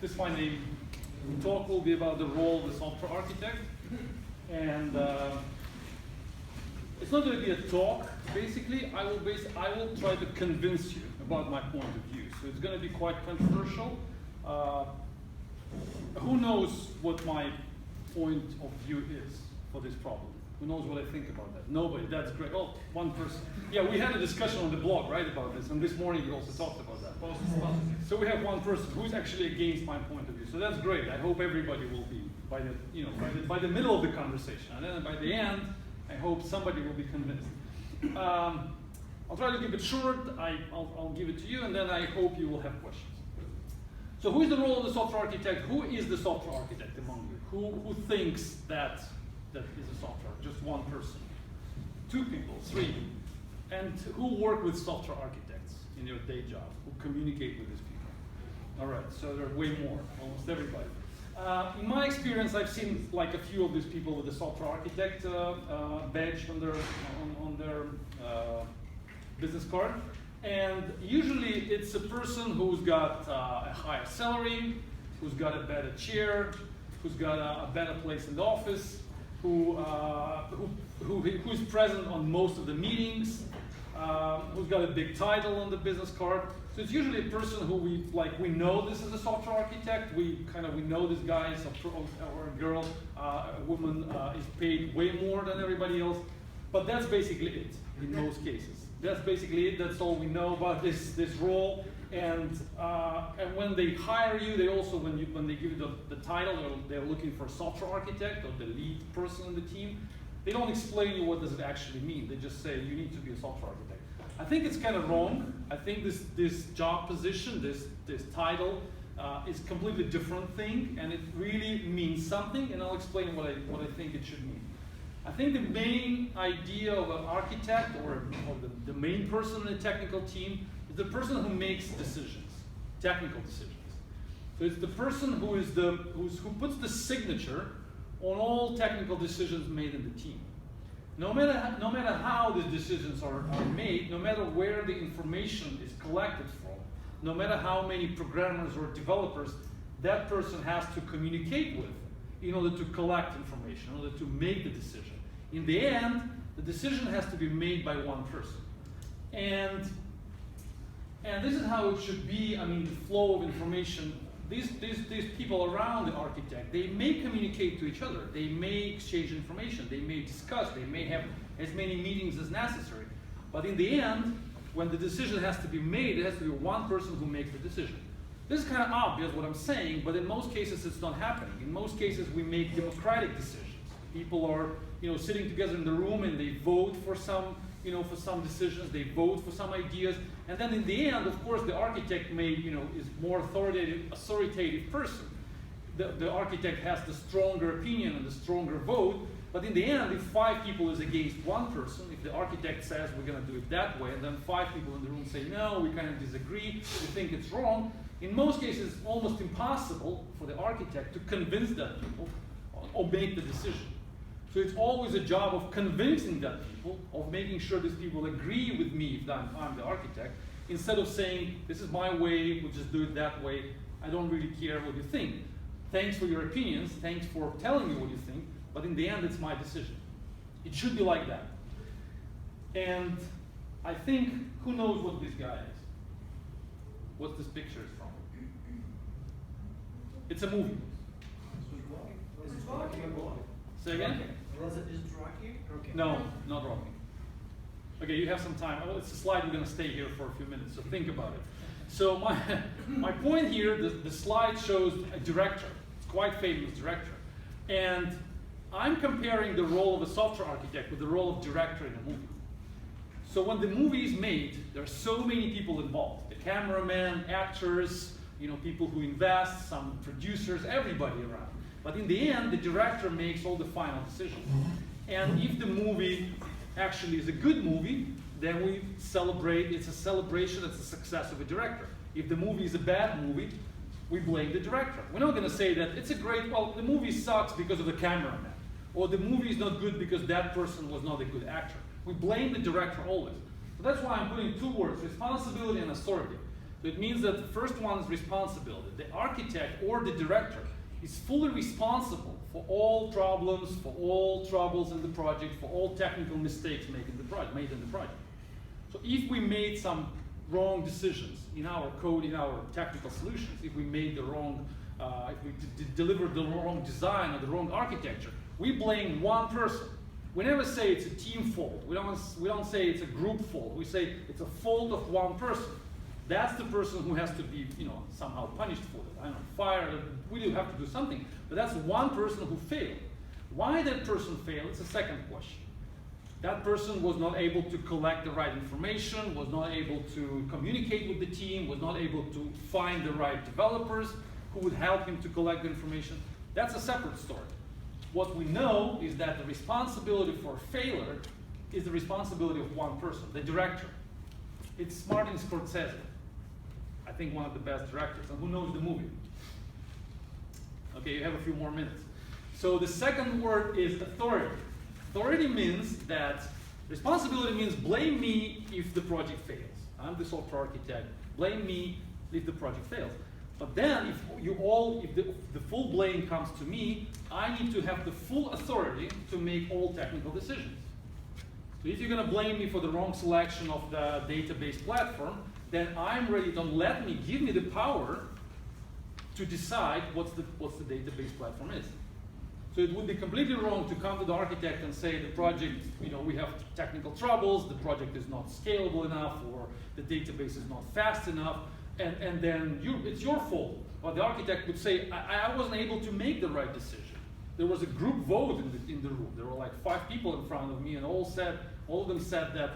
This is my name. The talk will be about the role of the software architect. And it's not going to be a talk, basically. I will try to convince you about my point of view. So it's going to be quite controversial. Who knows what my point of view is for this problem? Who knows what I think about that? Nobody. That's great. Oh, one person. Yeah, we had a discussion on the blog, right, about this, and this morning we also talked about that. So we have one person who's actually against my point of view. So that's great. I hope everybody will be by the middle of the conversation, and then by the end, I hope somebody will be convinced. I'll try to keep it short. I'll give it to you, and then I hope you will have questions. So who is the role of the software architect? Who is the software architect among you? Who thinks that is a software? Just one person? 2 people? 3? And who work with software architects in your day job? Who communicate with these people? All right, so there are way more, almost everybody. In my experience, I've seen like a few of these people with the software architect badge on their business card. And usually it's a person who's got a higher salary, who's got a better chair, who's got a better place in the office, who's present on most of the meetings, who's got a big title on the business card. So it's usually a person who we know this is a software architect. We know this guy is or a girl, a woman is paid way more than everybody else. But that's basically it in most cases. That's basically it. That's all we know about this role. And when they hire you, they also when they give you the title, they're looking for a software architect or the lead person in the team. They don't explain you what does it actually mean. They just say you need to be a software architect. I think it's kind of wrong. I think this job position, this title, is a completely different thing, and it really means something. And I'll explain what I think it should mean. I think the main idea of an architect or the main person in a technical team is the person who makes decisions, technical decisions. So it's the person who puts the signature on all technical decisions made in the team. No matter how these decisions are made, no matter where the information is collected from, no matter how many programmers or developers that person has to communicate with in order to collect information, in order to make the decision. In the end, the decision has to be made by one person. And this is how it should be. I mean, the flow of information, these people around the architect, they may communicate to each other. They may exchange information. They may discuss. They may have as many meetings as necessary. But in the end, when the decision has to be made, it has to be one person who makes the decision. This is kind of obvious what I'm saying, but in most cases it's not happening. In most cases we make democratic decisions. People are sitting together in the room and they vote for some decisions, they vote for some ideas, and then in the end, of course, the architect is more authoritative person. The architect has the stronger opinion and the stronger vote, but in the end, if 5 people is against one person, if the architect says we're going to do it that way, and then 5 people in the room say no, we kind of disagree, we think it's wrong, in most cases, it's almost impossible for the architect to convince that people or make the decision. So it's always a job of convincing that people, of making sure these people agree with me if I'm the architect, instead of saying, this is my way, we'll just do it that way, I don't really care what you think. Thanks for your opinions, thanks for telling me what you think, but in the end, it's my decision. It should be like that. And I think, who knows what this guy is? What this picture is from? It's a movie. Is it Rocky or Rocky? Say again? Is it Rocky? Okay. No, not Rocky. Okay, you have some time. Oh, it's a slide. We're going to stay here for a few minutes, so think about it. So my point here, the slide shows a director. It's quite famous director. And I'm comparing the role of a software architect with the role of director in a movie. So when the movie is made, there are so many people involved. The cameraman, actors, people who invest, some producers, everybody around. But in the end, the director makes all the final decisions. And if the movie actually is a good movie, then we celebrate, it's a celebration, it's a success of a director. If the movie is a bad movie, we blame the director. We're not going to say that it's the movie sucks because of the cameraman, or the movie is not good because that person was not a good actor. We blame the director always. So that's why I'm putting 2 words, responsibility and authority. So it means that the first one is responsibility. The architect or the director is fully responsible for all problems, for all troubles in the project, for all technical mistakes made in the project. So if we made some wrong decisions in our code, in our technical solutions, if we made the wrong, if we delivered the wrong design or the wrong architecture, we blame one person. We never say it's a team fault. We don't say it's a group fault. We say it's a fault of one person. That's the person who has to be, somehow punished for it. I don't know, fired. We do have to do something. But that's one person who failed. Why that person failed is a second question. That person was not able to collect the right information, was not able to communicate with the team, was not able to find the right developers who would help him to collect the information. That's a separate story. What we know is that the responsibility for failure is the responsibility of one person, the director. It's Martin Scorsese, I think one of the best directors, and who knows the movie? Okay, you have a few more minutes. So the second word is authority. Authority means that responsibility means blame me if the project fails. I'm the software architect. Blame me if the project fails. But then, if the full blame comes to me, I need to have the full authority to make all technical decisions. So if you're going to blame me for the wrong selection of the database platform, then I'm ready to give me the power to decide what's the database platform is. So it would be completely wrong to come to the architect and say the project, we have technical troubles, the project is not scalable enough, or the database is not fast enough, and then it's your fault. But the architect would say, I wasn't able to make the right decision. There was a group vote in the room. There were like 5 people in front of me, and all of them said that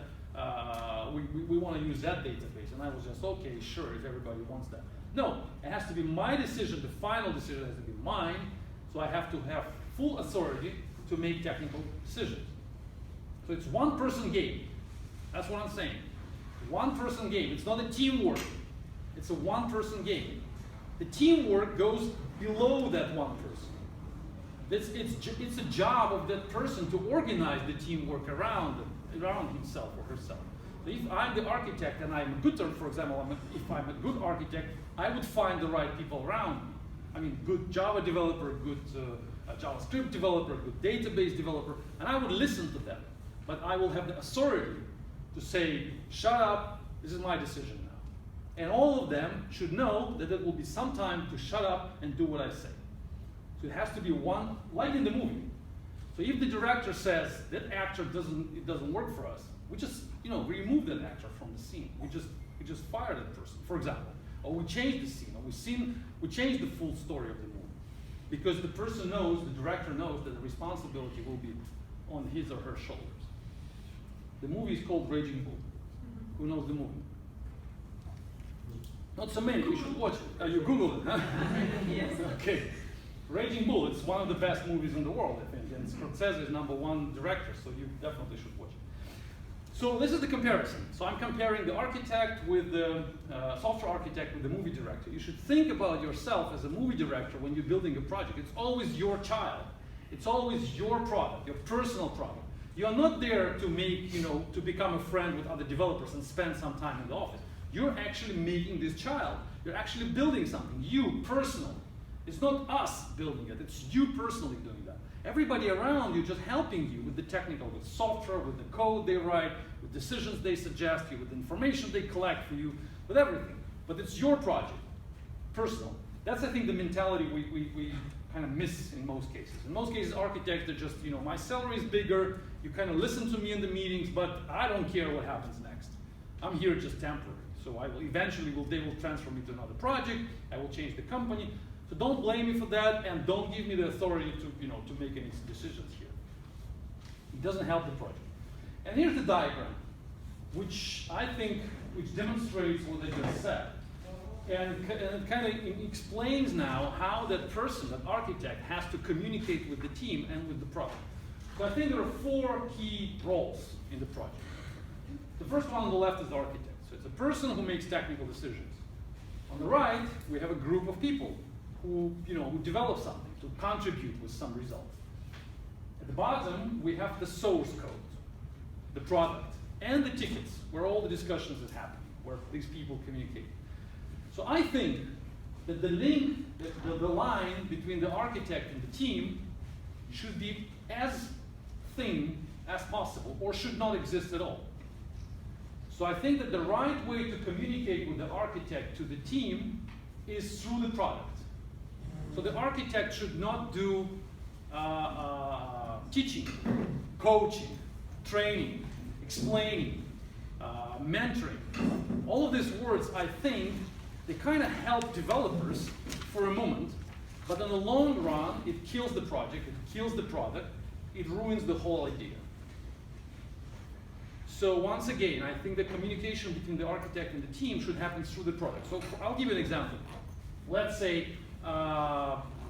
we want to use that database. And I was just, okay, sure, if everybody wants that. No, it has to be my decision. The final decision has to be mine. So I have to have full authority to make technical decisions. So it's one person game. That's what I'm saying. One person game. It's not a teamwork. It's a one person game. The teamwork goes below that one person. It's a job of that person to organize the teamwork around himself or herself. So if I'm the architect and I'm a good, for example, if I'm a good architect, I would find the right people around me. I mean, good Java developer, good JavaScript developer, good database developer, and I would listen to them. But I will have the authority to say, shut up, this is my decision now. And all of them should know that there will be some time to shut up and do what I say. So it has to be one, like in the movie. So if the director says, that actor doesn't work for us, we just remove that actor from the scene. We just fire that person, for example. Or we change the scene, or we change the full story of the movie. Because the person knows, the director knows that the responsibility will be on his or her shoulders. The movie is called Raging Bull. Who knows the movie? Not so many, you should watch it. You Google it, huh? Yes. Okay. Raging Bull, it's one of the best movies in the world, I think. And Scorsese is #1 director, so you definitely should watch it. So this is the comparison. So I'm comparing the architect with the software architect with the movie director. You should think about yourself as a movie director when you're building a project. It's always your child. It's always your product, your personal product. You are not there to make, to become a friend with other developers and spend some time in the office. You're actually making this child. You're actually building something, you personally. It's not us building it, it's you personally doing that. Everybody around you just helping you with the technical, with software, with the code they write, with decisions they suggest you, with the information they collect for you, with everything. But it's your project, personal. That's, I think, the mentality we kind of miss in most cases. In most cases, architects are just, my salary is bigger, you kind of listen to me in the meetings, but I don't care what happens next. I'm here just temporary. So I will eventually, they will transfer me to another project, I will change the company. So don't blame me for that, and don't give me the authority to make any decisions here. It doesn't help the project. And here's the diagram, which demonstrates what I just said. And it kind of explains now how that person, that architect, has to communicate with the team and with the project. So I think there are 4 key roles in the project. The first one on the left is the architect. So it's a person who makes technical decisions. On the right, we have a group of people who develop something, to contribute with some results. At the bottom, we have the source code, the product, and the tickets, where all the discussions is happening, where these people communicate. So I think that the link, the line between the architect and the team should be as thin as possible, or should not exist at all. So I think that the right way to communicate with the architect to the team is through the product. So the architect should not do teaching, coaching, training, explaining, mentoring. All of these words, I think, they kind of help developers for a moment, but in the long run, it kills the project, it kills the product, it ruins the whole idea. So once again, I think the communication between the architect and the team should happen through the product. So I'll give you an example. Let's say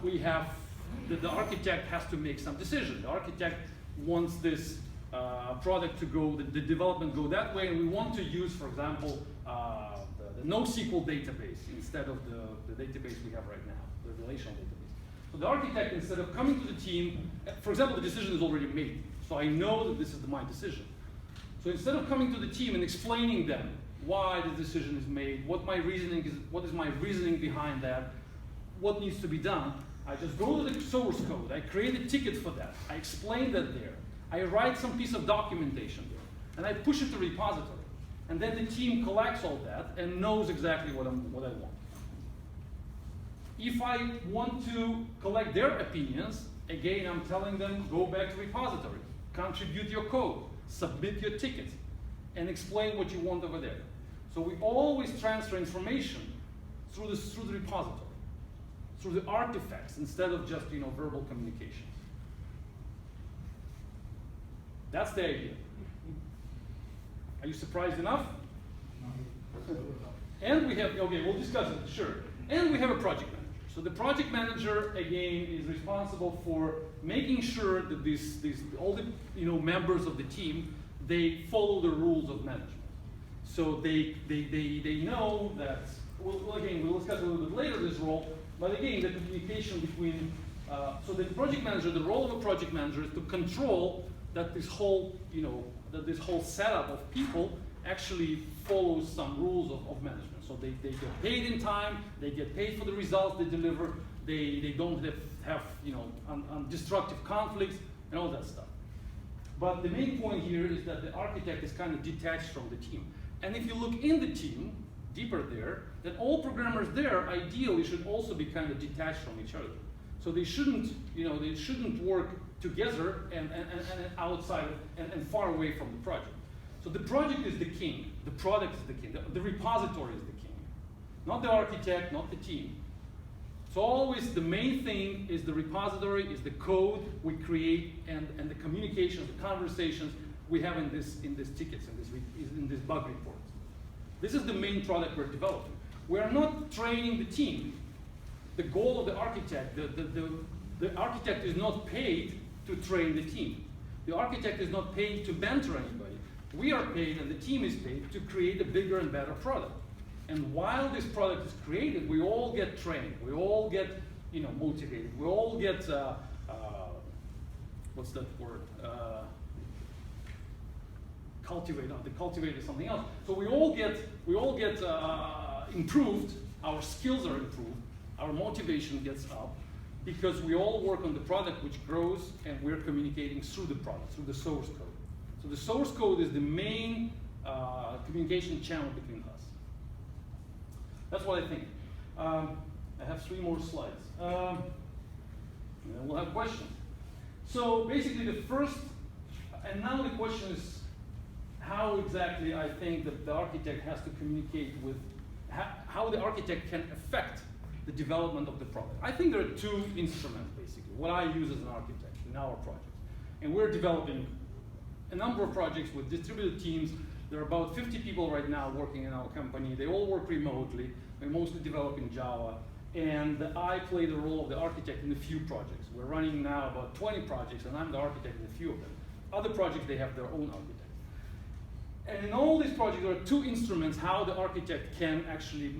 we have, the architect has to make some decision. The architect wants this product to go, the development go that way, and we want to use, for example, the NoSQL database instead of the database we have right now, the relational database. So the architect, instead of coming to the team, for example, the decision is already made, so I know that this is my decision. So instead of coming to the team and explaining them why the decision is made, what is my reasoning behind that, what needs to be done, I just go to the source code, I create a ticket for that, I explain that there, I write some piece of documentation there, and I push it to repository. And then the team collects all that and knows exactly what I want. If I want to collect their opinions, again, I'm telling them, go back to repository, contribute your code, submit your ticket, and explain what you want over there. So we always transfer information through the repository, through the artifacts, instead of just verbal communication. That's the idea. Are you surprised enough? And we have, okay, we'll discuss it, sure. And we have a project manager. So the project manager, again, is responsible for making sure that all the members of the team, they follow the rules of management. So they know that, again, we'll discuss a little bit later this role, but again, the communication between, so the project manager, the role of a project manager is to control that this whole, that this whole setup of people actually follows some rules of management. So they get paid in time, they get paid for the results they deliver, they don't have destructive conflicts and all that stuff. But the main point here is that the architect is kind of detached from the team. And if you look in the team, deeper there, then all programmers there ideally should also be kind of detached from each other. So they shouldn't, they shouldn't work together and outside and far away from the project. So the project is the king, the product is the king, the repository is the king. Not the architect, not the team. So always the main thing is the repository, is the code we create and the communications, the conversations we have in these tickets, in this bug report. This is the main product we're developing. We are not training the team. The goal of the architect, the architect is not paid to train the team. The architect is not paid to mentor anybody. We are paid, and the team is paid, to create a bigger and better product. And while this product is created, we all get trained. We all get, motivated. We all get, what's that word? Cultivate. The cultivate is something else. So we all get improved. Our skills are improved. Our motivation gets up because we all work on the product, which grows, and we're communicating through the product, through the source code. So the source code is the main communication channel between us. That's what I think. I have 3 more slides. And then we'll have questions. So basically the first, and now the question is how exactly I think that the architect has to communicate with, how the architect can affect the development of the product. I think there are 2 instruments, basically, what I use as an architect in our project. And we're developing a number of projects with distributed teams. There are about 50 people right now working in our company. They all work remotely. We're mostly developing Java. And I play the role of the architect in a few projects. We're running now about 20 projects, and I'm the architect in a few of them. Other projects, they have their own architect. And in all these projects, there are 2 instruments how the architect can actually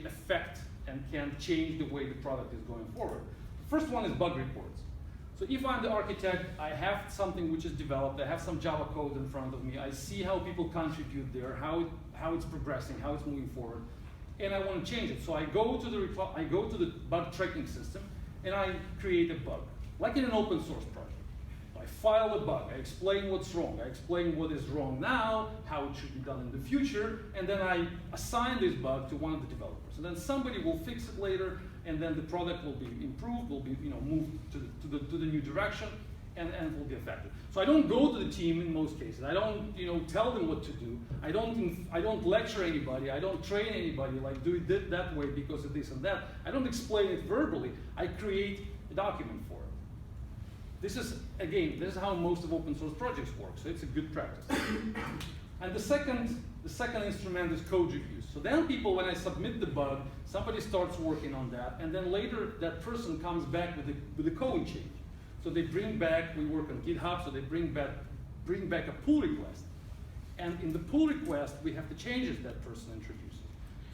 affect and can change the way the product is going forward. The first one is bug reports. So if I'm the architect, I have something which is developed, I have some Java code in front of me, I see how people contribute there, how it's progressing, how it's moving forward. and I want to change it. So I go to the bug tracking system, and I create a bug, like in an open source project. I file a bug, I explain what's wrong, I explain what is wrong now, how it should be done in the future, and then I assign this bug to one of the developers. And then somebody will fix it later, and then the product will be improved, will be moved to the new direction, and it will be effective. So I don't go to the team in most cases. I don't tell them what to do. I don't lecture anybody. I don't train anybody like do it that way because of this and that. I don't explain it verbally. I create a document for it. This is how most of open source projects work. So it's a good practice. And the second instrument is code reviews. So then people, when I submit the bug, somebody starts working on that, and then later that person comes back with a code change. So they bring back, we work on GitHub, so they bring back a pull request. And in the pull request, we have the changes that person introduces.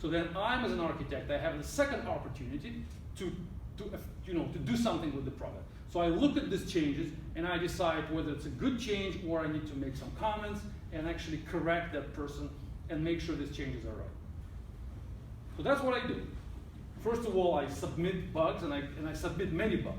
So then I'm, as an architect, I have the second opportunity to do something with the product. So I look at these changes, and I decide whether it's a good change or I need to make some comments and actually correct that person and make sure these changes are right. So that's what I do. First of all, I submit bugs, and I submit many bugs.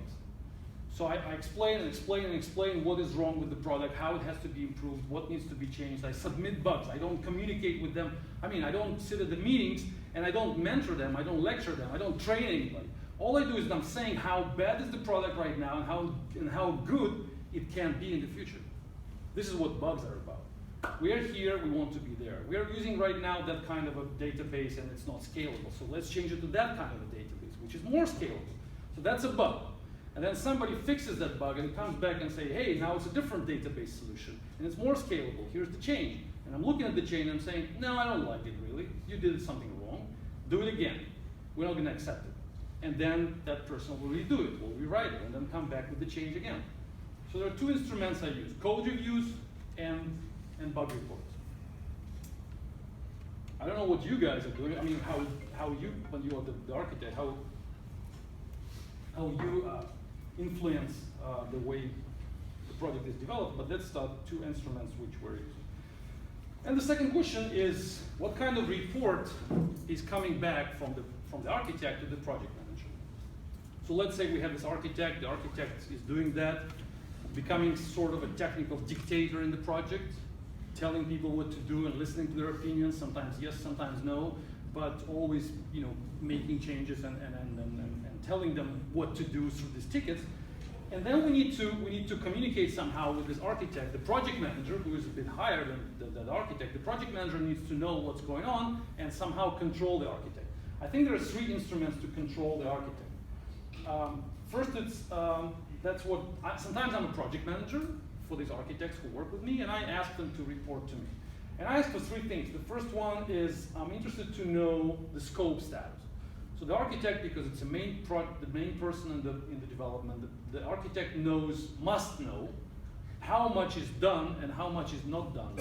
So I explain and explain and explain what is wrong with the product, how it has to be improved, what needs to be changed. I submit bugs. I don't communicate with them. I don't sit at the meetings, and I don't mentor them. I don't lecture them. I don't train anybody. All I do is I'm saying how bad is the product right now and how good it can be in the future. This is what bugs are about. We are here, we want to be there. We are using right now that kind of a database, and it's not scalable. So let's change it to that kind of a database, which is more scalable. So that's a bug. And then somebody fixes that bug and comes back and say, hey, now it's a different database solution, and it's more scalable. Here's the change. And I'm looking at the change and I'm saying, no, I don't like it really. You did something wrong. Do it again. We're not going to accept it. And then that person will redo it, will rewrite it, and then come back with the change again. So there are two instruments I use, code reviews and bug reports. I don't know what you guys are doing. How you, when you are the architect, how you influence the way the project is developed, but let's start two instruments which we're using. And the second question is, what kind of report is coming back from the architect to the project manager? So let's say we have this architect, the architect is doing that, becoming sort of a technical dictator in the project, telling people what to do and listening to their opinions, sometimes yes, sometimes no, but always making changes and telling them what to do through these tickets. And then we need to communicate somehow with this architect, the project manager, who is a bit higher than the architect. The project manager needs to know what's going on and somehow control the architect. I think there are three instruments to control the architect. First, sometimes I'm a project manager for these architects who work with me, and I ask them to report to me. And I ask for three things. The first one is I'm interested to know the scope status. So the architect, because it's the main person in the development, the architect must know how much is done and how much is not done.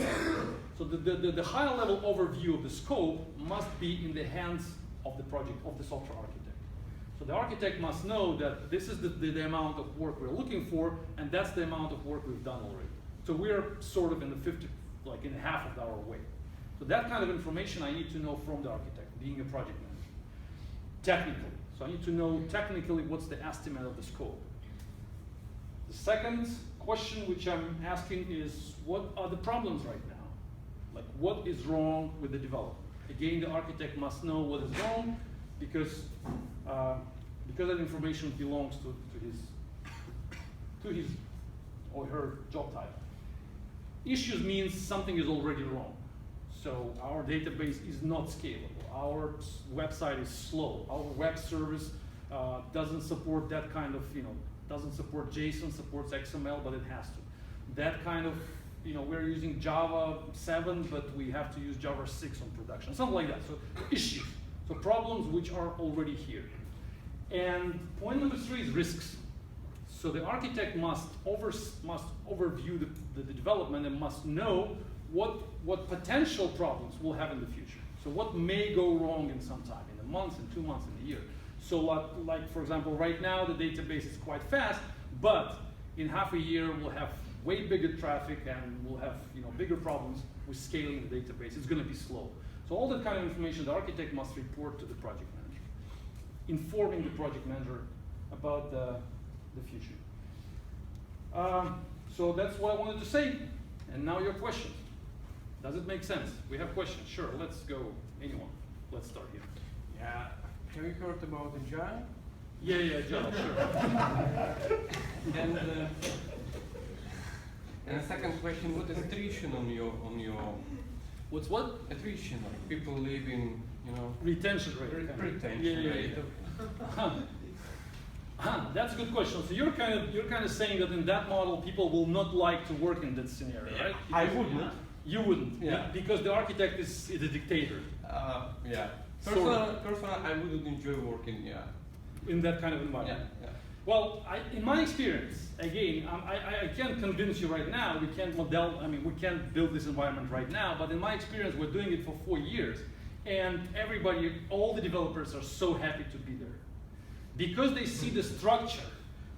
So the high level overview of the scope must be in the hands of the software architect. So the architect must know that this is the amount of work we're looking for, and that's the amount of work we've done already. So we're sort of in the 50, like in half of our way. So that kind of information I need to know from the architect, being a project manager. Technically, so I need to know technically what's the estimate of the scope. The second question which I'm asking is, what are the problems right now? Like, what is wrong with the development? Again, the architect must know what is wrong because that information belongs to his or her job title. Issues means something is already wrong. So our database is not scalable. Our website is slow. Our web service doesn't support that kind of, doesn't support JSON, supports XML, but it has to. That kind of, we're using Java 7, but we have to use Java 6 on production, something like that. So issues, so problems which are already here. And point number 3 is risks. So the architect must overview the development and must know what potential problems we'll have in the future. So what may go wrong in some time, in a month, in 2 months, in a year. So like for example, right now the database is quite fast, but in half a year we'll have way bigger traffic and we'll have bigger problems with scaling the database. It's going to be slow. So all that kind of information the architect must report to the project manager, informing the project manager about the future. So that's what I wanted to say. And now your questions. Does it make sense? We have questions. Sure, let's go. Anyone. Let's start here. Yeah. Have you heard about Agile? Yeah, Agile, sure. And the second question: what is attrition on your What's what? attrition? Like people leaving, Retention rate. retention rate. That's a good question. So you're kind of saying that in that model, people will not like to work in that scenario, right? I wouldn't. You wouldn't, Yeah. because the architect is a dictator. Yeah. So- Personally, I wouldn't enjoy working. Yeah. In that kind of environment. Yeah. Well, in my experience, again, I can't convince you right now. We can't we can't build this environment right now. But in my experience, we're doing it for 4 years, and all the developers are so happy to be there, because they see the structure,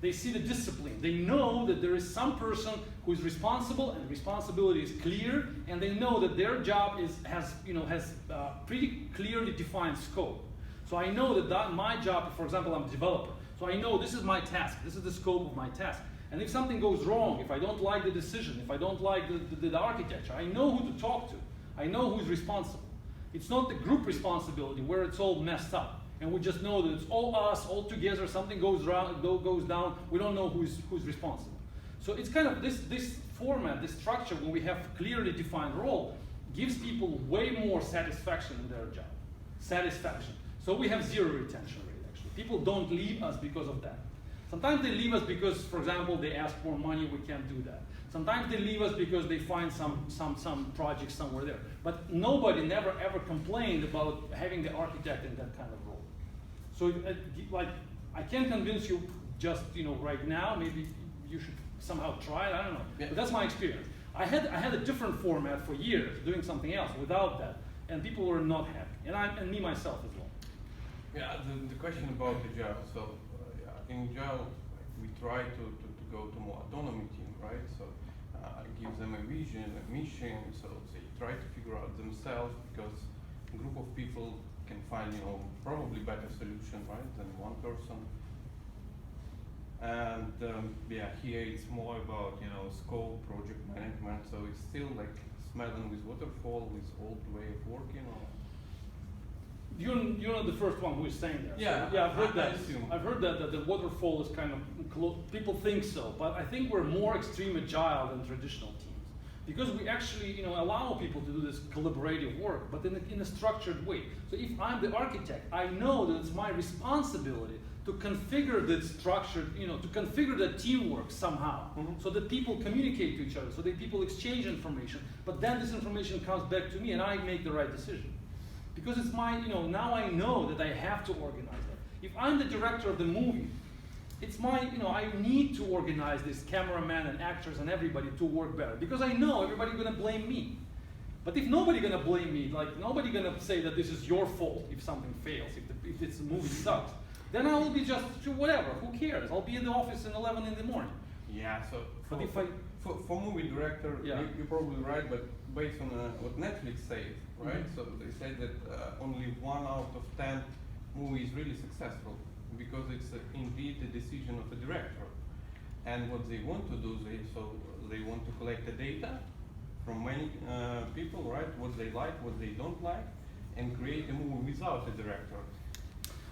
they see the discipline. They know that there is some person who is responsible, and responsibility is clear, and they know that their job has pretty clearly defined scope. So I know that my job, for example, I'm a developer. So I know this is my task, this is the scope of my task. And if something goes wrong, if I don't like the decision, if I don't like the architecture, I know who to talk to. I know who's responsible. It's not the group responsibility where it's all messed up. And we just know that it's all us, all together, something goes down, we don't know who's responsible. So it's kind of this format, this structure, when we have clearly defined role, gives people way more satisfaction in their job. Satisfaction. So we have 0 retention rate, actually. People don't leave us because of that. Sometimes they leave us because, for example, they ask for money, we can't do that. Sometimes they leave us because they find some project somewhere there. But nobody never ever complained about having the architect in that kind of role. So I can't convince you just right now. Maybe you should somehow try it, I don't know. Yeah. But that's my experience. I had a different format for years, doing something else without that. And people were not happy. And me myself as well. Yeah, the question about Agile. So in Agile, we try to go to more autonomy team, right? So give them a vision, a mission, so they try to figure out themselves, because a group of people can find, probably better solution, right, than one person. And here it's more about, scope, project management. So it's still like smelling with waterfall, with old way of working. You're not the first one who is saying that. Yeah, So, I've heard that. I assume. I've heard that the waterfall is kind of people think so, but I think we're more extreme agile than traditional teams, because we actually allow people to do this collaborative work, but in a structured way. So if I'm the architect, I know that it's my responsibility to configure the structured, to configure the teamwork somehow, so that people communicate to each other, so that people exchange information. But then this information comes back to me, and I make the right decision. Because it's my, now I know that I have to organize that. If I'm the director of the movie, it's my, I need to organize this cameraman and actors and everybody to work better. Because I know everybody's gonna blame me. But if nobody's gonna blame me, like nobody's gonna say that this is your fault if something fails, if this movie sucks, then I will be just, whatever, who cares? I'll be in the office at 11 in the morning. Yeah, so But if for movie director, Yeah. you're probably right, but based on what Netflix says, right? Mhm. So they say that only 1 out of 10 movies really successful, because it's indeed a decision of the director. And what they want to do, they want to collect the data from many people, right? What they like, what they don't like, and create a movie without a director.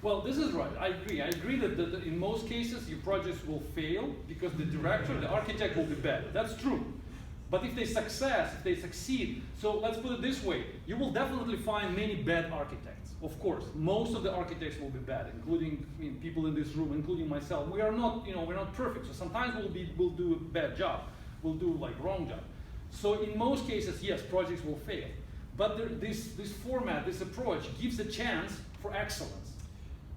Well, this is right. I agree. I agree that in most cases your projects will fail because the director, the architect will be bad. That's true. But if they succeed, so let's put it this way, you will definitely find many bad architects. Of course, most of the architects will be bad, including people in this room, including myself. We are not, we're not perfect. So sometimes we'll do a bad job. We'll do wrong job. So in most cases, yes, projects will fail. But this format, this approach gives a chance for excellence.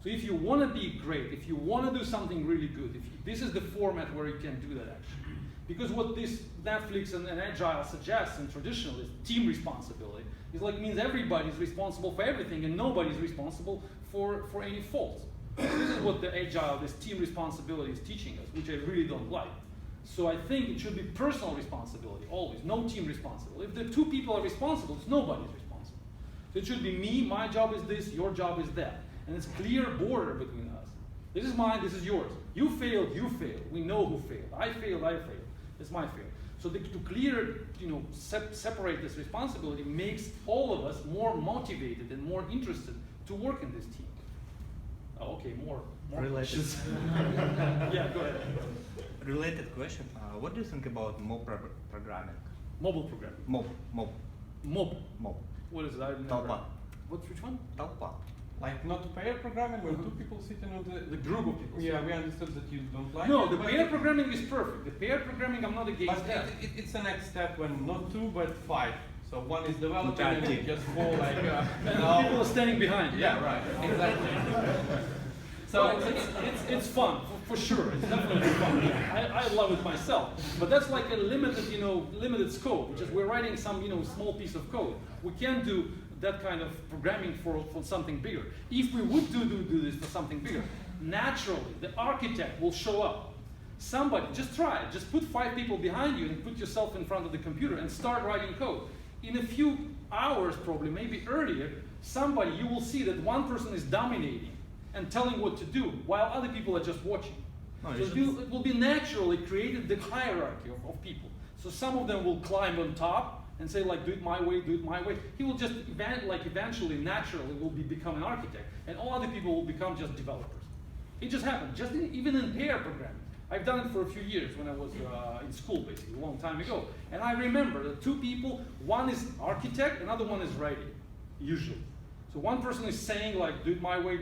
So if you want to be great, if you want to do something really good, this is the format where you can do that actually. Because what this Netflix and Agile suggests in traditional is team responsibility. It means everybody's responsible for everything and nobody's responsible for any faults. This is what the Agile, this team responsibility is teaching us, which I really don't like. So I think it should be personal responsibility, always, no team responsibility. If the 2 people are responsible, it's nobody's responsible. So It should be me, my job is this, your job is that. And it's clear border between us. This is mine, this is yours. You failed, you failed. We know who failed. I failed, I failed. It's my fail. So to clear, separate this responsibility makes all of us more motivated and more interested to work in this team. Oh, okay, more Related. questions. Yeah, go ahead. Related question. What do you think about mob programming? Mobile programming. Mob. Mob. What is it? I've never Толпа. heard. Which one? Толпа. Like not pair programming, where two people sitting on The group of people. Yeah, we understood that you don't like No, it. the but pair programming is perfect. The pair programming, I'm not against But that. it's the next step when not two but five. So one is developing Entire and team. it just fall like. And no. people are standing behind. Yeah, right. Exactly. So it's fun, for sure. It's definitely fun. I love it myself. But that's like a limited scope. Just we're writing some small piece of code. We can't do that kind of programming for something bigger. If we would do this for something bigger, naturally the architect will show up. Somebody, just try it. Just put 5 people behind you and put yourself in front of the computer and start writing code. In a few hours, probably, maybe earlier, you will see that one person is dominating and telling what to do, while other people are just watching. No, So you it will be naturally created the hierarchy of people. So some of them will climb on top and say like, do it my way, do it my way. He will just eventually, naturally will become an architect, and all other people will become just developers. It just happened, even in pair programming. I've done it for a few years when I was in school, basically, a long time ago. And I remember that 2 people, one is architect, another one is writing, usually. So one person is saying like, do it my way,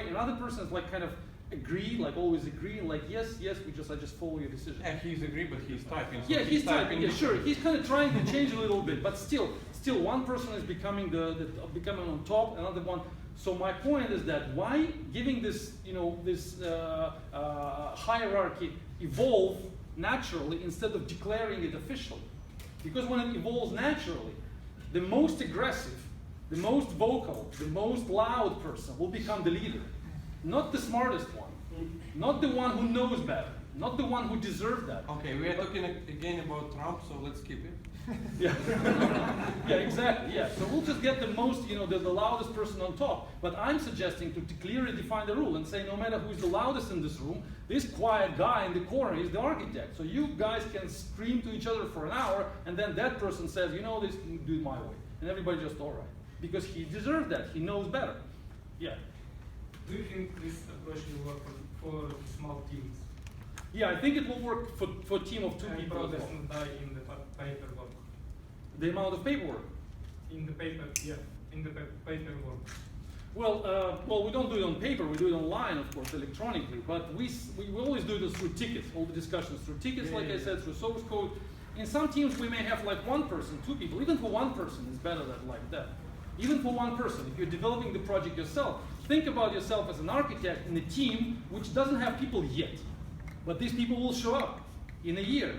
another person is like kind of agree, like always agree, and like yes, I just follow your decision. Yeah, he's agree, but he's typing. So Yeah, he's typing. Yeah, sure. He's kind of trying to change a little bit, but still, one person is becoming becoming on top, another one. So my point is that why giving this, hierarchy evolve naturally instead of declaring it officially? Because when it evolves naturally, the most aggressive, the most vocal, the most loud person will become the leader. Not the smartest one, not the one who knows better, not the one who deserves that. Okay, we are talking again about Trump, so let's keep it. Yeah, yeah, exactly. Yeah, so we'll just get the most, the loudest person on top. But I'm suggesting to clearly define the rule and say no matter who's the loudest in this room, this quiet guy in the corner is the architect. So you guys can scream to each other for an hour, and then that person says, this, do it my way, and everybody just all right, because he deserves that. He knows better. Yeah. Do you think this approach will work for small teams? Yeah, I think it will work for a team of 2 people as Progress well. and die in the paperwork. The amount of paperwork. In the paper, yeah, in the paperwork. Well, we don't do it on paper. We do it online, of course, electronically. But we always do this through tickets. All the discussions through tickets, Yeah, like yeah, I said, through source code. In some teams, we may have like 1 person, 2 people. Even for 1 person, it's better than like that. Even for 1 person, if you're developing the project yourself, think about yourself as an architect in a team which doesn't have people yet. But these people will show up in a year.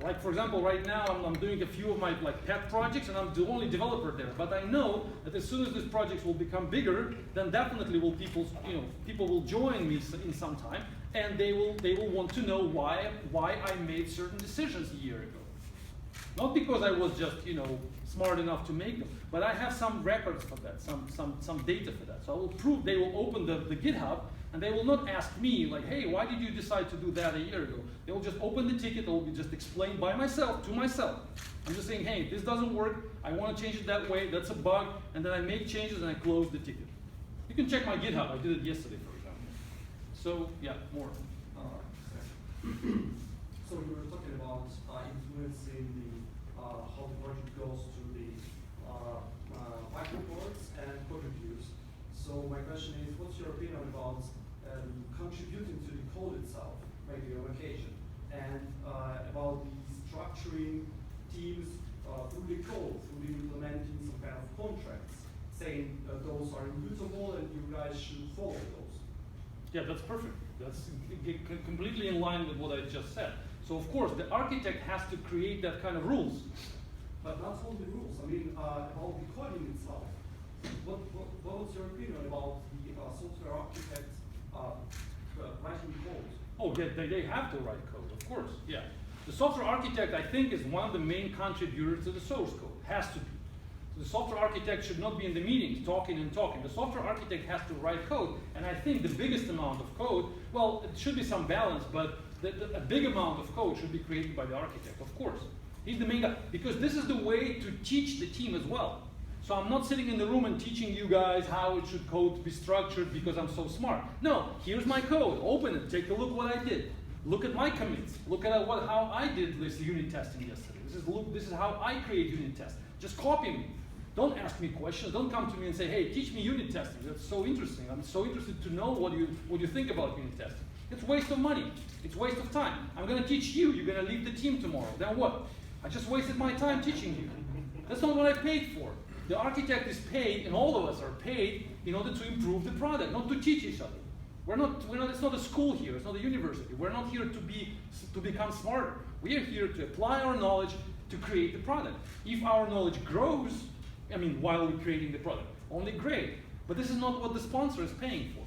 Like for example, right now I'm doing a few of my pet projects, and I'm the only developer there. But I know that as soon as these projects will become bigger, then definitely people will join me in some time, and they will want to know why I made certain decisions a year ago. Not because I was just smart enough to make them, but I have some records for that, some data for that. So I will prove. They will open the GitHub. And they will not ask me, like, hey, why did you decide to do that a year ago? They will just open the ticket, it will be just explained by myself, to myself. I'm just saying, hey, this doesn't work, I want to change it that way, that's a bug, and then I make changes and I close the ticket. You can check my GitHub, I did it yesterday, for example. So, yeah, more. So we were talking about influencing how the project goes to the microboards and code reviews. So my question is, what's your opinion about contributing to the code itself, maybe on occasion, and about the structuring teams through the code, through the implementing some kind of contracts, saying those are immutable and you guys should follow those? Yeah, that's perfect. That's completely in line with what I just said. So of course, the architect has to create that kind of rules. But not only rules, I mean about the coding itself. What's your opinion about the software architect writing code? Oh, they have to write code, of course, yeah. The software architect, I think, is one of the main contributors to the source code, has to be. So The software architect should not be in the meetings talking and talking. The software architect has to write code, and I think the biggest amount of code, well, it should be some balance, but a big amount of code should be created by the architect, of course. He's the main guy, because this is the way to teach the team as well. So I'm not sitting in the room and teaching you guys how it should code be structured because I'm so smart. No, here's my code, open it, take a look what I did. Look at my commits, look at how I did this unit testing yesterday. This is how I create unit tests. Just copy me. Don't ask me questions. Don't come to me and say, hey, teach me unit testing. That's so interesting. I'm so interested to know what you think about unit testing. It's waste of money. It's waste of time. I'm going to teach you. You're going to leave the team tomorrow. Then what? I just wasted my time teaching you. That's not what I paid for. The architect is paid, and all of us are paid in order to improve the product, not to teach each other. It's not a school here. It's not a university. We're not here to become smarter. We are here to apply our knowledge to create the product. If our knowledge grows, while we're creating the product, only great. But this is not what the sponsor is paying for.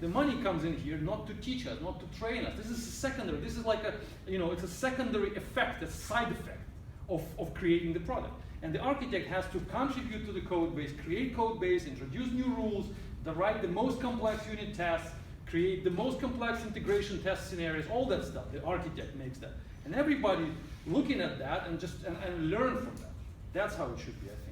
The money comes in here not to teach us, not to train us. This is a secondary. This is like it's a secondary effect, a side effect of creating the product. And the architect has to contribute to the code base, create code base, introduce new rules, write the most complex unit tests, create the most complex integration test scenarios, all that stuff. The architect makes that. And everybody looking at that and learn from that. That's how it should be, I think.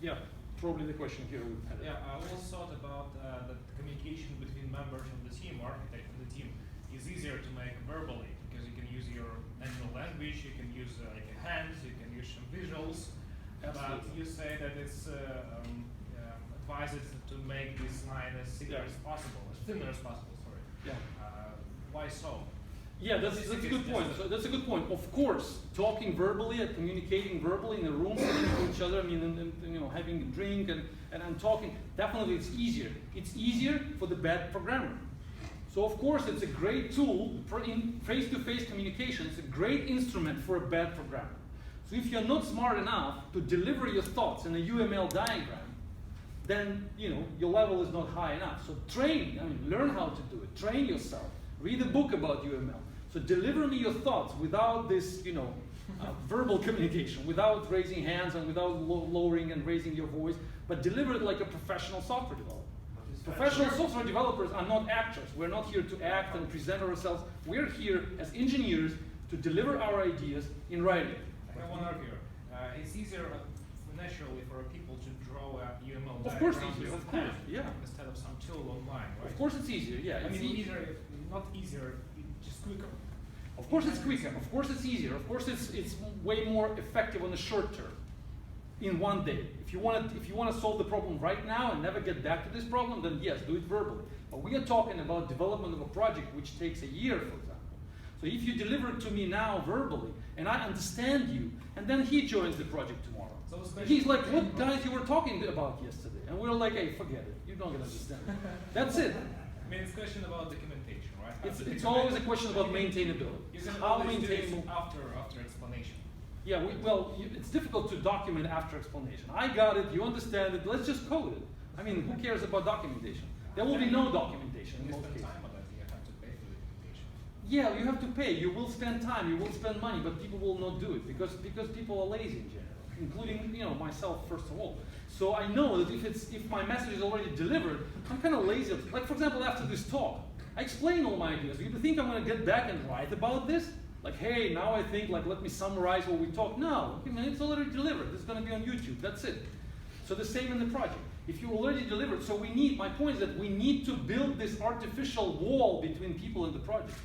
Yeah, probably the question here. Yeah, I always thought about that communication between members of the team, architect and the team, is easier to make verbally because you can use your natural language, you can use like hands, you can use some visuals. Absolutely. But you say that it's advised to make this line as thinner as possible, as thinner as possible. Sorry. Yeah. Why so? Yeah, that's a good point. So that's a good point. Of course, talking verbally and communicating verbally in a room, sitting to each other, having a drink and talking, definitely it's easier. It's easier for the bad programmer. So of course, it's a great tool for in face-to-face communication. It's a great instrument for a bad programmer. So if you're not smart enough to deliver your thoughts in a UML diagram, then your level is not high enough. So learn how to do it. Train yourself. Read a book about UML. So deliver me your thoughts without this, verbal communication, without raising hands and without lowering and raising your voice, but deliver it like a professional software developer. Professional software developers are not actors. We're not here to act and present ourselves. We're here as engineers to deliver our ideas in writing. I have one argument. It's easier naturally for people to draw a UML Of course diagram easier, with of course, hand yeah. instead of some tool online, right? Of course it's easier, yeah. Not easier, just quicker. Of course it's quicker. Of course it's easier. Of course it's way more effective on the short term, in one day. If you want to solve the problem right now and never get back to this problem, then yes, do it verbally. But we are talking about development of a project which takes a year, for example. So if you deliver it to me now verbally, and I understand you, and then he joins the project tomorrow. So he's like, what guys you were talking about yesterday? And we're like, hey, forget it. You're not going to understand it. That's it. It's a question about documentation, right? It's always a question about maintainability. You can How always do it maintainable? after explanation. Yeah, it's difficult to document after explanation. I got it, you understand it, let's just code it. Who cares about documentation? There will be no documentation in You most spend cases. time on that, you have to pay for the documentation. Yeah, you have to pay. You will spend time, you will spend money, but people will not do it because people are lazy in general, including myself first of all. So I know that if my message is already delivered, I'm kind of lazy. Like for example, after this talk, I explain all my ideas. You think I'm going to get back and write about this? Like, hey, now I think, let me summarize what we talked. No, it's already delivered. It's going to be on YouTube. That's it. So the same in the project. If you already delivered, my point is that we need to build this artificial wall between people in the project.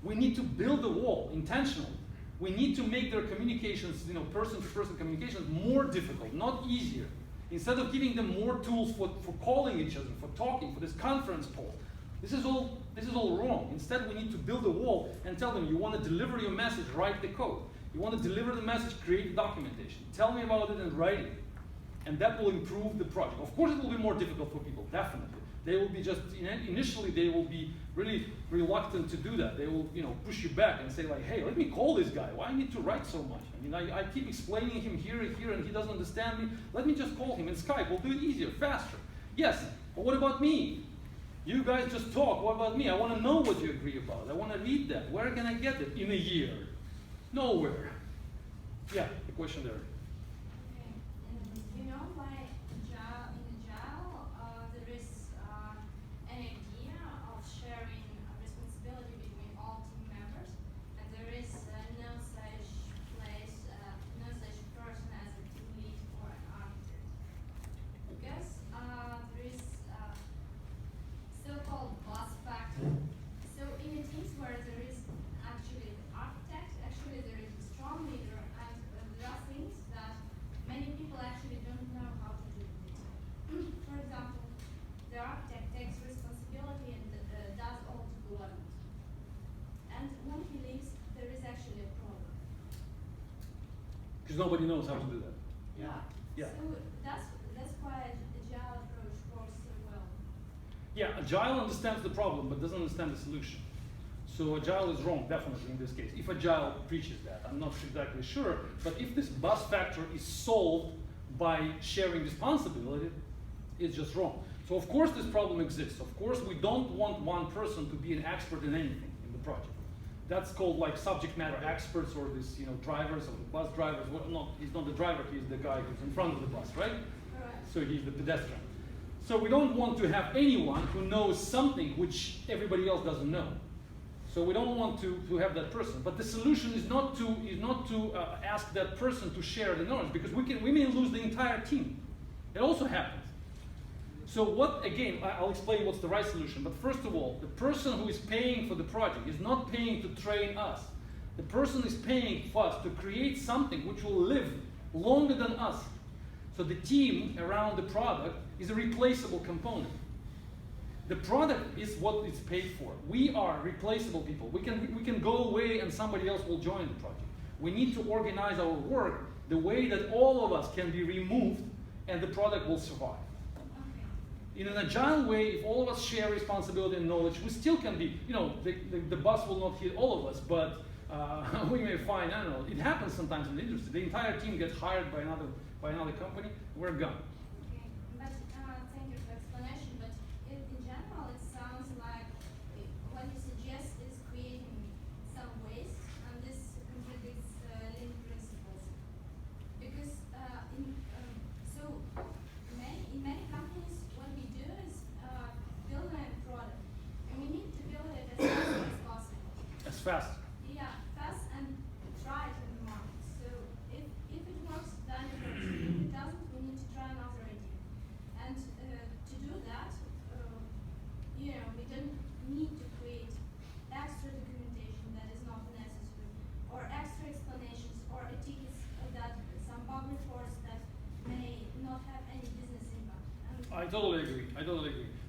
We need to build a wall intentionally. We need to make their communications, person-to-person communications more difficult, not easier. Instead of giving them more tools for calling each other, for talking, for this conference call. This is all wrong. Instead, we need to build a wall and tell them, you want to deliver your message, write the code. You want to deliver the message, create the documentation. Tell me about it and write it. And that will improve the project. Of course, it will be more difficult for people, definitely. They will be initially they will be really reluctant to do that. They will, push you back and say like, hey, let me call this guy. Why I need to write so much? I keep explaining him here, and he doesn't understand me. Let me just call him in Skype. We'll do it easier, faster. Yes, but what about me? You guys just talk. What about me? I want to know what you agree about. I want to read that. Where can I get it? In a year? Nowhere. Yeah, the question there. In because nobody knows how to do that. Yeah. Yeah. So that's why Agile approach works so well. Yeah, Agile understands the problem but doesn't understand the solution. So Agile is wrong, definitely, in this case. If Agile preaches that, I'm not exactly sure, but if this bus factor is solved by sharing responsibility, it's just wrong. So of course this problem exists. Of course we don't want one person to be an expert in anything in the project. That's called like subject matter experts, or this, drivers or the bus drivers. Well, he's not the driver, he's the guy who's in front of the bus, right? Correct. So he's the pedestrian. So we don't want to have anyone who knows something which everybody else doesn't know. So we don't want to have that person. But the solution is not to ask that person to share the knowledge, because we may lose the entire team. It also happens. So I'll explain what's the right solution. But first of all, the person who is paying for the project is not paying to train us. The person is paying for us to create something which will live longer than us. So the team around the product is a replaceable component. The product is what it's paid for. We are replaceable people. We can go away and somebody else will join the project. We need to organize our work the way that all of us can be removed and the product will survive. In an agile way, if all of us share responsibility and knowledge, we still can be, the bus will not hit all of us, but we may find, I don't know, it happens sometimes in the industry. The entire team gets hired by another company, we're gone. Okay, but thank you for explanation. But in general, it sounds like what you suggest is creating some waste, and this contradicts lean principles. Because in many companies, what we do is build a product, and we need to build it as fast as possible. As fast. Yeah, fast and try it in the market. So if it works, then it works. If it doesn't, we need to try another idea. And to do that, we don't need to create extra documentation that is not necessary, or extra explanations, or tickets that some bug reports that may not have any business impact. And I totally agree.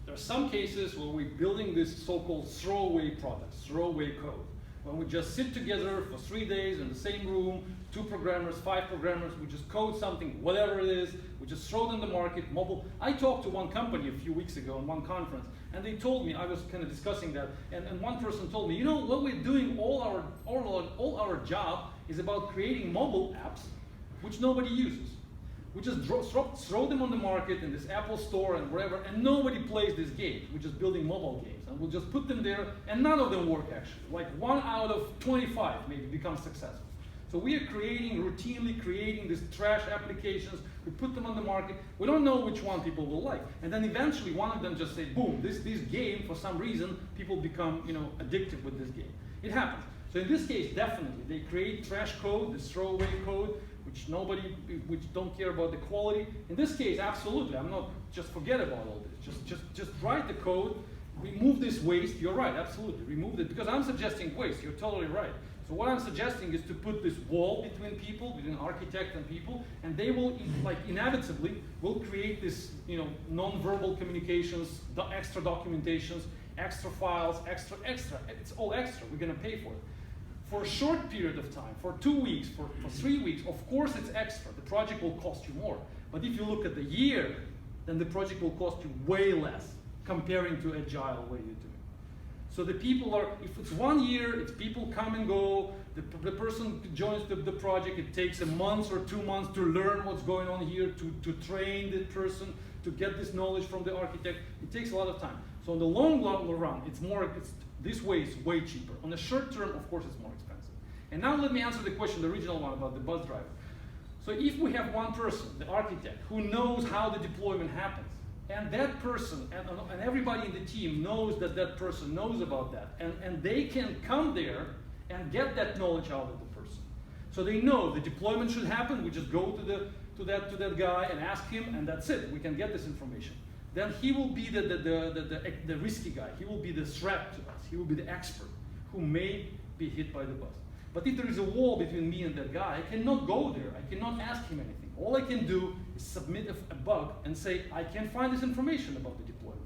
There are some cases where we're building this so-called throwaway products, throwaway code. When we just sit together for 3 days in the same room, 2 programmers, 5 programmers, we just code something, whatever it is, we just throw it in the market, mobile. I talked to one company a few weeks ago in one conference, and they told me, I was kind of discussing that, and one person told me, what we're doing, all our job is about creating mobile apps which nobody uses. We just throw them on the market in this Apple store and wherever, and nobody plays this game. We're just building mobile games, and we'll just put them there, and none of them work actually. Like 1 out of 25 maybe becomes successful. So we are routinely creating these trash applications. We put them on the market. We don't know which one people will like, and then eventually one of them just say, boom, this game, for some reason, people become addicted with this game. It happens. So in this case, definitely, they create trash code, this throwaway code, which don't care about the quality. In this case, absolutely, I'm not, just forget about all this. Just write the code, remove this waste. You're right, absolutely, remove it, because I'm suggesting waste, you're totally right. So what I'm suggesting is to put this wall between people, between architect and people, and they will, inevitably, will create this, non-verbal communications, extra documentations, extra files, extra. It's all extra, we're gonna pay for it. For a short period of time, for 2 weeks, for 3 weeks, of course it's extra. The project will cost you more. But if you look at the year, then the project will cost you way less comparing to Agile way you're doing. So the people are, if it's 1 year, it's people come and go, the person joins the project, it takes a month or 2 months to learn what's going on here, to train the person, to get this knowledge from the architect. It takes a lot of time. So in the long run, this way is way cheaper. On the short term, of course, it's more expensive. And now let me answer the question, the original one about the bus driver. So if we have one person, the architect, who knows how the deployment happens, and that person, and everybody in the team knows that person knows about that, and they can come there and get that knowledge out of the person. So they know the deployment should happen, we just go to that guy and ask him, and that's it, we can get this information. Then he will be the risky guy. He will be the threat to us. He will be the expert who may be hit by the bus. But if there is a wall between me and that guy, I cannot go there. I cannot ask him anything. All I can do is submit a bug and say, I can't find this information about the deployment.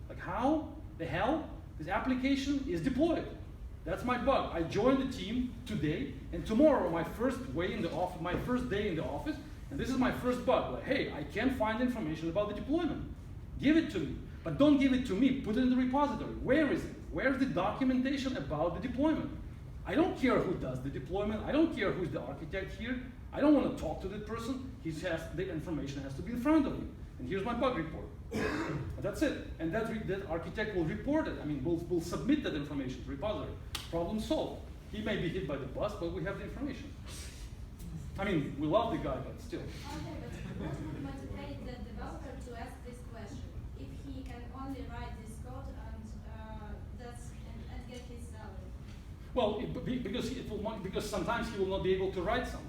Like how the hell this application is deployed. That's my bug. I joined the team today, and tomorrow my first day in the office, and this is my first bug. Like, hey, I can't find information about the deployment. Give it to me, but don't give it to me. Put it in the repository. Where is it? Where's the documentation about the deployment? I don't care who does the deployment. I don't care who's the architect here. I don't want to talk to that person. The information has to be in front of me. And here's my bug report. That's it. And that architect will report it. I mean, we'll submit that information to repository. Problem solved. He may be hit by the bus, but we have the information. I mean, we love the guy, but still. Okay, but what would motivate the developer to ask this question if he can only write this code and get his salary? Well, because sometimes he will not be able to write something.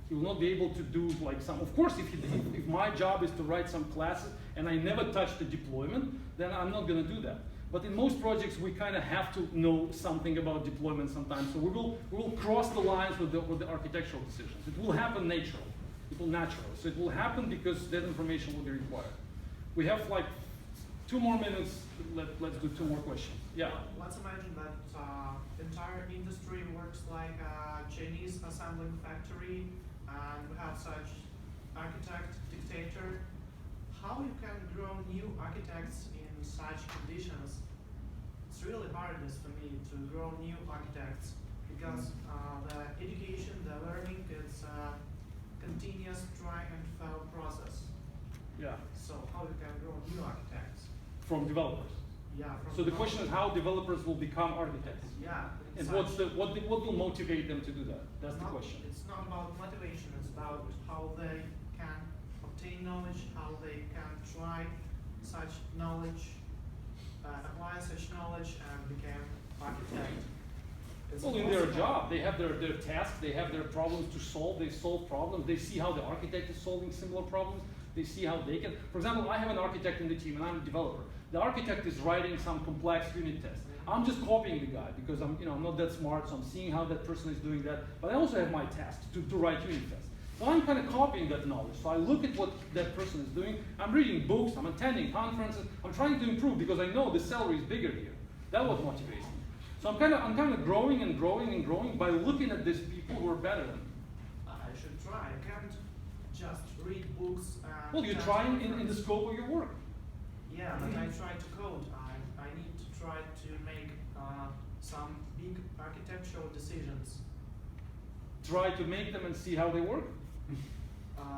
He will not be able to do like some. Of course, if my job is to write some classes and I never touch the deployment, then I'm not going to do that. But in most projects, we kind of have to know something about deployment sometimes. So we will cross the lines with the architectural decisions. It will happen naturally. It will naturally. So it will happen because that information will be required. We have like 2 more minutes. Let's do 2 more questions. Yeah. Let's imagine that entire industry works like a Chinese assembling factory, and we have such architect, dictator. How you can grow new architects in such conditions? It's really hardness for me to grow new architects because the education, the learning, it's a continuous try and fail process. Yeah. So how you can grow new architects? From developers. Yeah. So the question is how developers will become architects. Yeah. And what will motivate them to do that? That's the question. It's not about motivation, it's about how they can obtain knowledge, how they can try such knowledge, apply such knowledge, and become architect. It's Well, in their possible. job, they have their tasks, they have their problems to solve, they solve problems, they see how the architect is solving similar problems, they see how they can. For example, I have an architect in the team and I'm a developer. The architect is writing some complex unit test. I'm just copying the guy because I'm not that smart, so I'm seeing how that person is doing that. But I also have my task to write unit tests. So I'm kind of copying that knowledge. So I look at what that person is doing. I'm reading books, I'm attending conferences. I'm trying to improve because I know the salary is bigger here. That was motivates me. So I'm kind of growing and growing and growing by looking at these people who are better than me. I should try. I can't just read books. And Well, you test try in the reference. scope of your work. Yeah, but I try to code. I need to try to make some big architectural decisions. Try to make them and see how they work.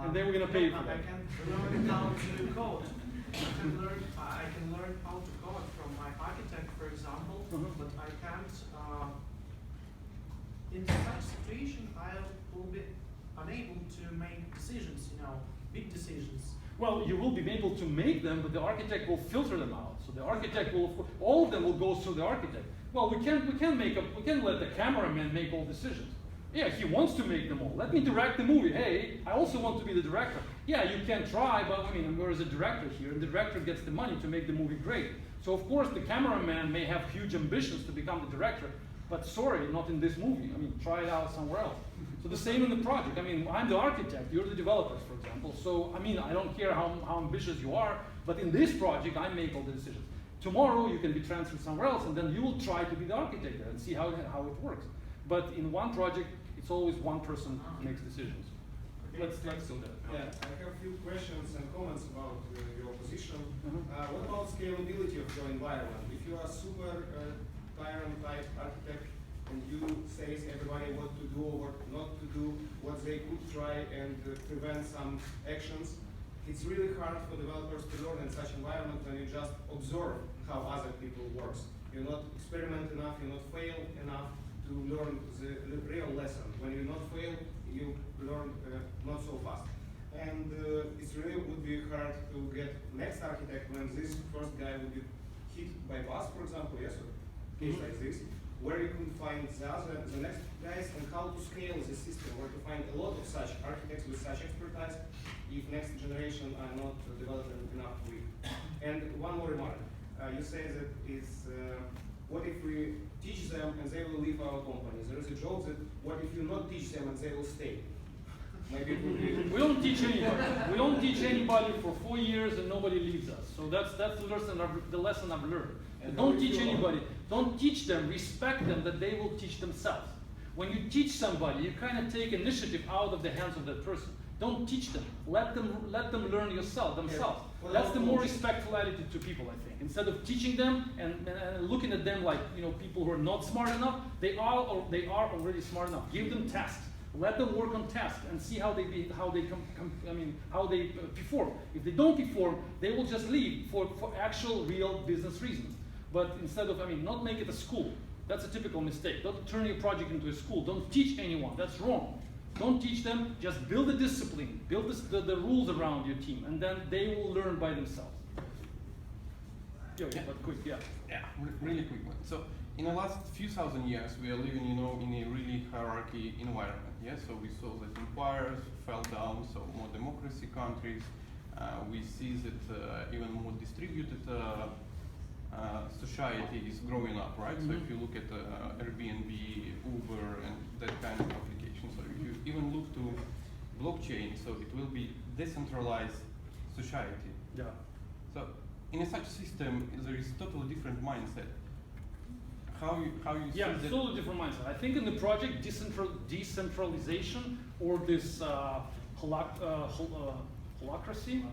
And they were gonna pay you for that. I can learn how to code. I can learn how to code from my architect, for example, but I can't. In such situation, I will be unable to make decisions. Big decisions. Well, you will be able to make them, but the architect will filter them out. So the architect will, all of them will go through the architect. Well, we can't let the cameraman make all decisions. Yeah, he wants to make them all. Let me direct the movie. Hey, I also want to be the director. Yeah, you can try, but I mean, there is a director here, and the director gets the money to make the movie great. So of course, the cameraman may have huge ambitions to become the director, but sorry, not in this movie. I mean, try it out somewhere else. So the same in the project. I mean, I'm the architect, you're the developers, for example. So, I mean, I don't care how ambitious you are, but in this project, I make all the decisions. Tomorrow, you can be transferred somewhere else, and then you will try to be the architect there and see how it works. But in one project, it's always one person makes decisions. Okay, Let's do that. Yeah, I have a few questions and comments about your position. Mhm. What about scalability of your environment? If you are super tyrant type architect and you say everybody what to do or what not to do, what they could try and prevent some actions, it's really hard for developers to learn in such environment when you just observe how other people works. You're not experiment enough, you're not fail enough to learn the real lesson. When you not fail, you learn not so fast. And it really would be hard to get next architect when this first guy would be hit by bus, for example, yes, or case like this, where you can find the next guys and how to scale the system, where to find a lot of such architects with such expertise if next generation are not developing enough weak. And one more remark. You say that what if we teach them and they will leave our company? There is a joke that what if you not teach them and they will stay? Maybe it would be. We don't teach anybody. We don't teach anybody for 4 years and nobody leaves us. So that's the lesson I've learned. And Don't how do you teach feel about anybody. Don't teach them. Respect them that they will teach themselves. When you teach somebody, you kind of take initiative out of the hands of that person. Don't teach them. Let them learn themselves. Well, That's the more coach. respectful attitude to people, I think. Instead of teaching them and looking at them like people who are not smart enough, they are already smart enough. Give them tasks. Let them work on tasks and see how they perform. If they don't perform, they will just leave for actual real business reasons. But instead of not make it a school. That's a typical mistake. Don't turn your project into a school. Don't teach anyone. That's wrong. Don't teach them. Just build the discipline. Build the rules around your team, and then they will learn by themselves. But quick, yeah. Yeah, really quick one. So in the last few thousand years, we are living, in a really hierarchy environment. Yeah, so we saw that empires fell down, so more democracy countries. We see that even more distributed society is growing up, right? Mm-hmm. So if you look at Airbnb, Uber, and that kind of application, so if you even look to blockchain, so it will be decentralized society. Yeah. So in such system, there is totally different mindset. How you Yeah, see it's totally different mindset. I think in the project, decentralization or this holacracy,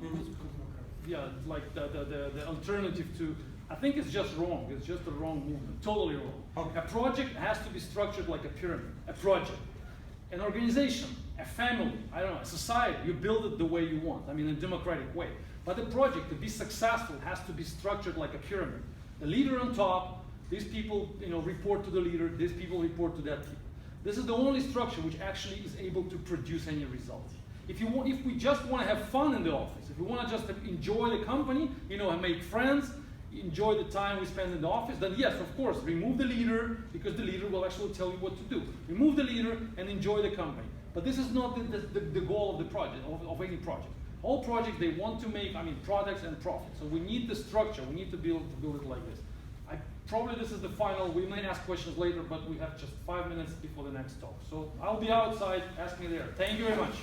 yeah, like the alternative to, I think it's just wrong. It's just the wrong movement, totally wrong. Okay. A project has to be structured like a pyramid. A project, an organization, a family, I don't know, a society, you build it the way you want, in a democratic way. But the project, to be successful, has to be structured like a pyramid. The leader on top, these people report to the leader, these people report to that people. This is the only structure which actually is able to produce any results. If we just want to have fun in the office, if we want to just enjoy the company, and make friends, enjoy the time we spend in the office, then yes, of course, remove the leader, because the leader will actually tell you what to do. Remove the leader and enjoy the company. But this is not the goal of the project, of any project. All projects, they want to make, products and profit. So we need the structure, we need to build it like this. Probably this is the final. We may ask questions later, but we have just 5 minutes before the next talk. So I'll be outside. Ask me there. Thank you very much.